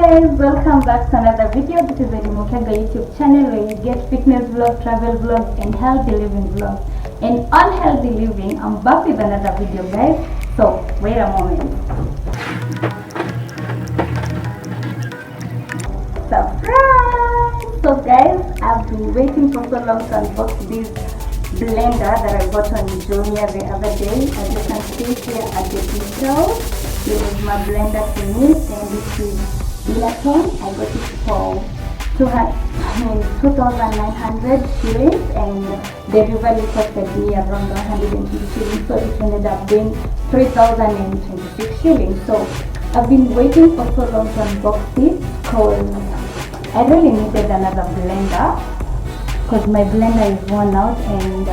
guys, welcome back to another video. This is the MK2 YouTube channel where you get fitness vlogs, travel vlogs and healthy living vlogs. And on healthy living, I'm back with another video, guys. So wait a moment. Surprise! So guys, I've been waiting for so long to unbox this blender that I bought on JUMIA the other day. As you can see here at the details, this is my blender to me, and this is Binatone. I got it for 2,900 shillings, and delivery costed me around 120 shillings, so it ended up being 3,026 shillings. So I've been waiting for so long to unbox this because I really needed another blender because my blender is worn out, and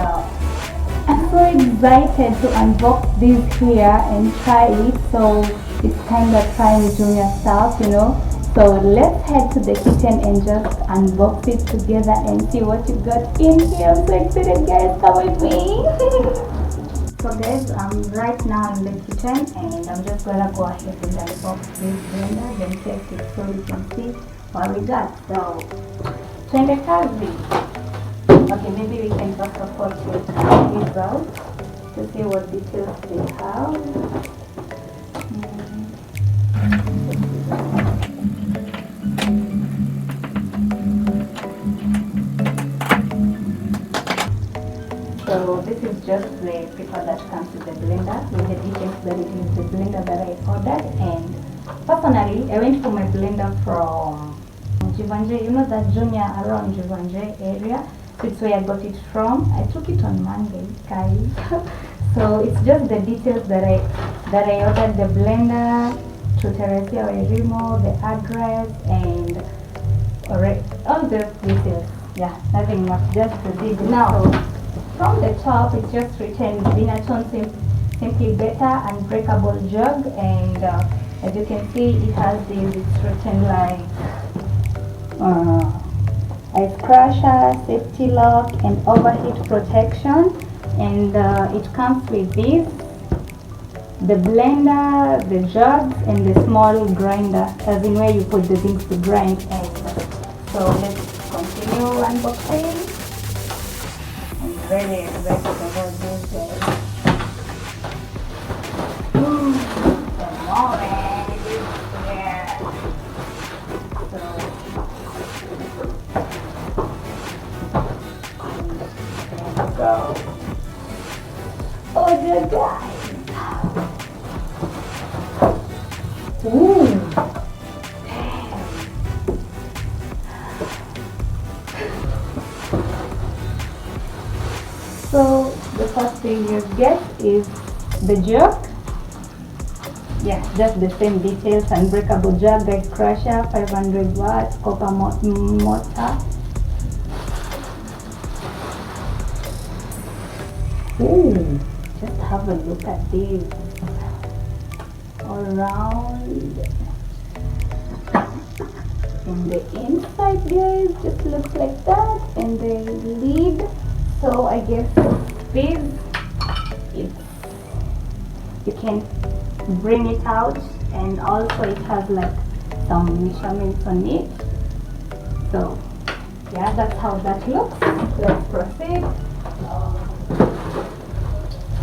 I'm so excited to unbox this here and try it. So it's kind of trying JUMIA stuff, you know. So let's head to the kitchen and just unbox it together and see what you got in here. I'm so excited, guys. Come with me. So guys, I'm right now in the kitchen and I'm just gonna go ahead and unbox this blender, then test it so you can see what we got. So turn the kazi. Okay, maybe we can first of all check these out to see what details they have. So this is just the paper that comes with the blender with the details that it is the blender that I ordered. And personally, I went for my blender from Jivanje. You know that JUMIA around Jivanje area. It's where I got it from. I took it on Monday, guys. So it's just the details that I ordered: the blender, to Teresia Remo, the address, and all the details. Yeah, nothing much, just the details. Now, from the top, it's just written Binatone simply better unbreakable jug, and as you can see, it has this. It's written like ice crusher, safety lock, and overheat protection. And it comes with this, the blender, the jugs, and the small grinder, as in where you put the things to grind. And so let's continue unboxing. I'm very excited about this, guys. The moment is here. So oh good, guys. Ooh. Damn. So the first thing you get is the jug. Yeah, just the same details: unbreakable jug, ice crusher, 500 watts, copper motor. Ooh, just have a look at this all around. And the inside, guys, just looks like that, and the lid. So I guess this, you can bring it out, and also it has like some measurements on it. So yeah, that's how that looks. Let's proceed.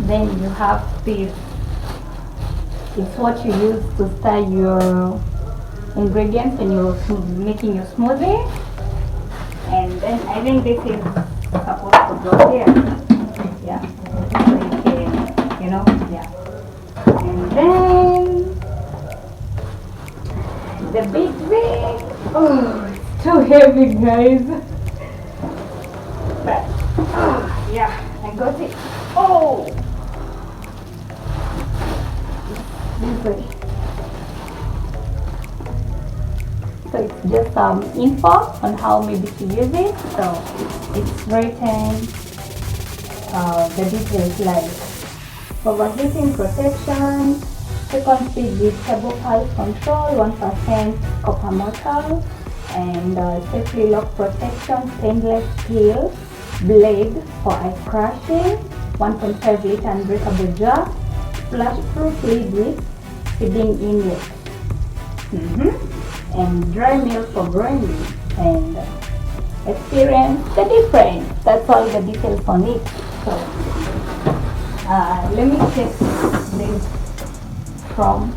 Then you have this. It's what you use to stir your ingredients when you're making your smoothie. And then I think this is supposed to go here. Yeah. So you can, you know, yeah. And then the big thing. Oh, it's too heavy, guys. But yeah, I got it. Oh. This way. So it's just some info on how maybe to use it. So it's written the details like overheating protection, second speed with table pulse control, 1% copper metal, and safety lock protection, stainless steel blade for ice crushing, 1.5 liter unbreakable jar, splash proof lid with feeding inlet. and dry milk for grinding, and experience the difference. That's all the details on it. So let me check this from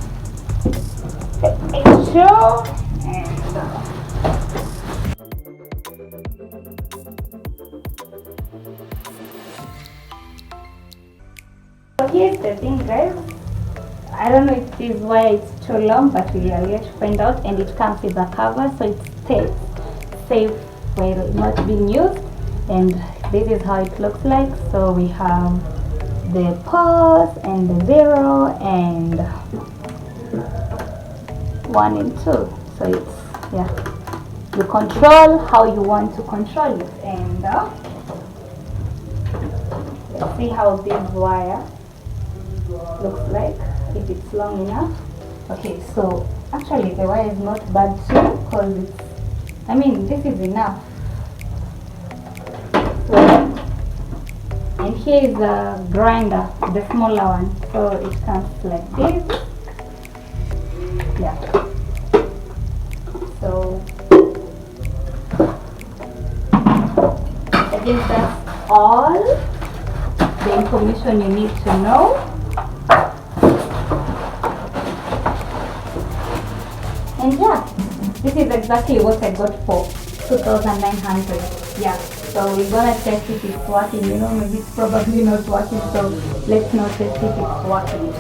the picture, and so here's the thing, guys. I don't know if this wire is too long, but we are yet to find out. And it comes with a cover, so it stays safe while not being used. And this is how it looks like. So we have the pause and the 0 and 1 and 2. So it's, yeah, you control how you want to control it. And let's see how this wire looks like, if it's long enough. Okay, so actually the wire is not bad too, because it's, I mean, this is enough. So, and here is a grinder, the smaller one, so it comes like this. Yeah, so I guess that's all the information you need to know. And yeah, this is exactly what I got for 2,900. Yeah, so we're gonna test if it's working. You know, maybe it's probably not working, so let's not test if it's working.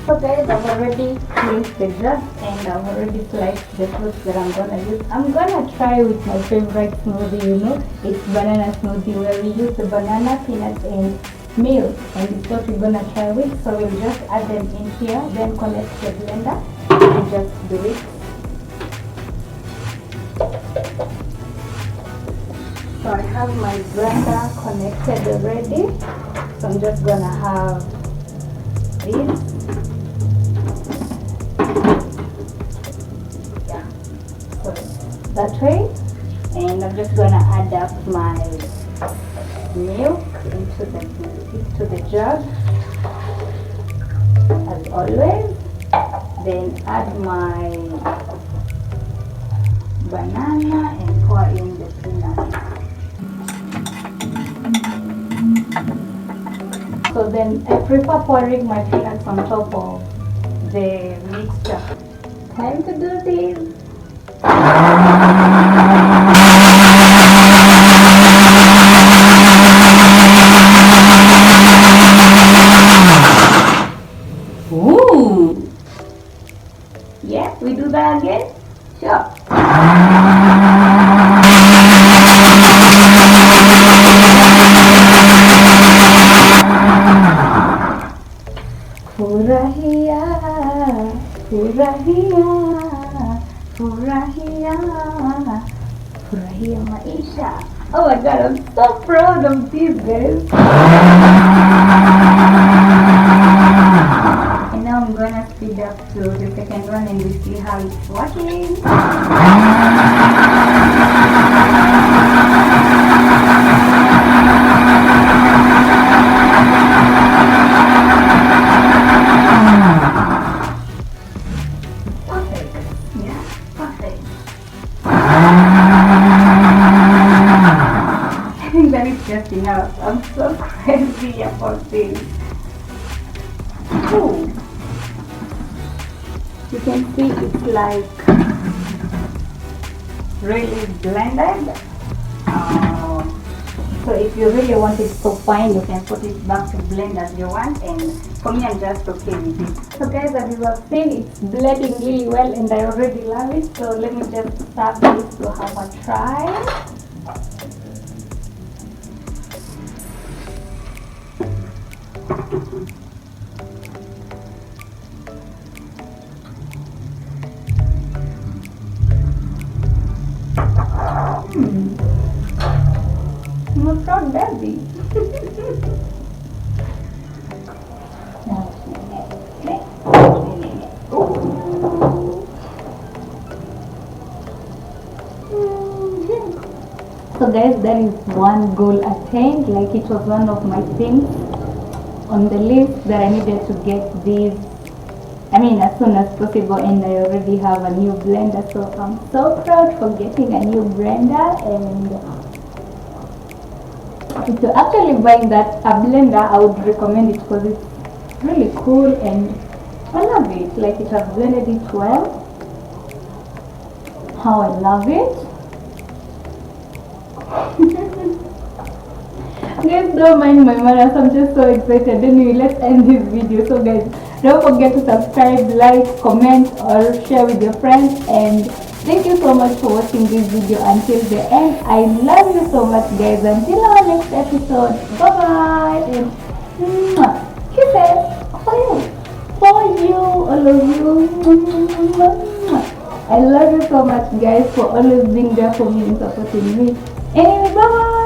So guys, I've already cleaned the jug and I've already sliced the fruits that I'm gonna use. I'm gonna try with my favorite smoothie, you know, it's banana smoothie, where we use the banana, peanuts and milk, and it's what we're gonna try with. So we'll just add them in here, then connect the blender and just do it. So I have my blender connected already, so I'm just gonna have this. Yeah, so that way, and I'm just gonna add up my milk into the jug as always. Then add my banana and pour in the peanut. So then I prefer pouring my peanuts on top of the mixture. Time to do this. Ooh! Yeah, we do that again? Sure. Furahia, furahia, furahia, furahia maisha. Oh my god, I'm so proud of these guys. And now I'm gonna speed up to the second one and we see how it's working. Just enough. I'm so crazy about this. Ooh. You can see it's like really blended. So if you really want it so fine, you can put it back to blend as you want, and for me I'm just okay with it. So guys, as you have seen, it's blending really well and I already love it. So let me just serve this to have a try. I'm a proud baby. So guys, that is one goal attained. Like, it was one of my things on the list that I needed to get these I mean, as soon as possible, and I already have a new blender, so I'm so proud for getting a new blender. And if you're actually buying a blender, I would recommend it because it's really cool and I love it. Like, it has blended it well. How I love it. Guys, don't mind my manners, I'm just so excited. Anyway, let's end this video. So guys, don't forget to subscribe, like, comment, or share with your friends. And thank you so much for watching this video until the end. I love you so much, guys. Until our next episode, bye bye, and kisses for you, all of you. I love you so much, guys, for always being there for me and supporting me. Anyway, bye bye.